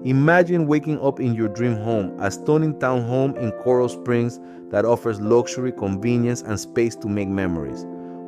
Imagine waking up in your dream home, a stunning townhome in Coral Springs that offers luxury, convenience, and space to make memories.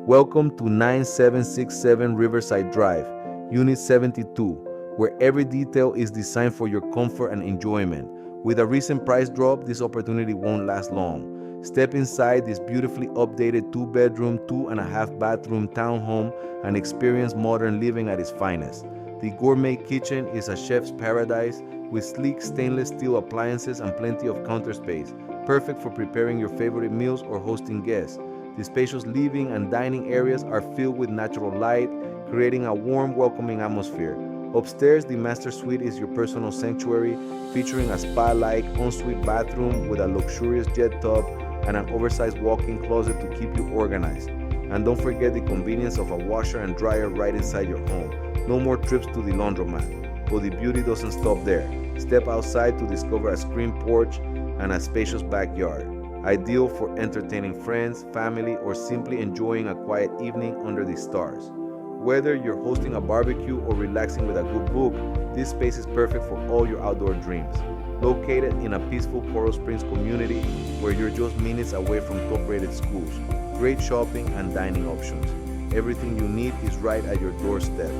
Welcome to 9767 Riverside Drive, Unit 72, where every detail is designed for your comfort and enjoyment. With a recent price drop, this opportunity won't last long. Step inside this beautifully updated 2-bedroom, 2.5-bathroom townhome and experience modern living at its finest. The Gourmet Kitchen is a chef's paradise with sleek stainless steel appliances and plenty of counter space, perfect for preparing your favorite meals or hosting guests. The spacious living and dining areas are filled with natural light, creating a warm, welcoming atmosphere. Upstairs, the master suite is your personal sanctuary, featuring a spa-like ensuite bathroom with a luxurious jet tub and an oversized walk-in closet to keep you organized. And don't forget the convenience of a washer and dryer right inside your home. No more trips to the laundromat. But the beauty doesn't stop there. Step outside to discover a screened porch and a spacious backyard, ideal for entertaining friends, family, or simply enjoying a quiet evening under the stars. Whether you're hosting a barbecue or relaxing with a good book, this space is perfect for all your outdoor dreams. Located in a peaceful Coral Springs community where you're just minutes away from top-rated schools, great shopping and dining options. Everything you need is right at your doorstep.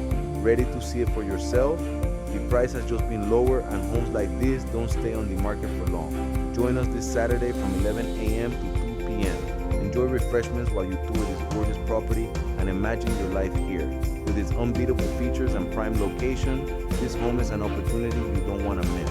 Ready to see it for yourself? The price has just been lower and homes like this don't stay on the market for long. Join us this Saturday from 11 a.m. to 2 p.m. Enjoy refreshments while you tour this gorgeous property and imagine your life here. With its unbeatable features and prime location, this home is an opportunity you don't want to miss.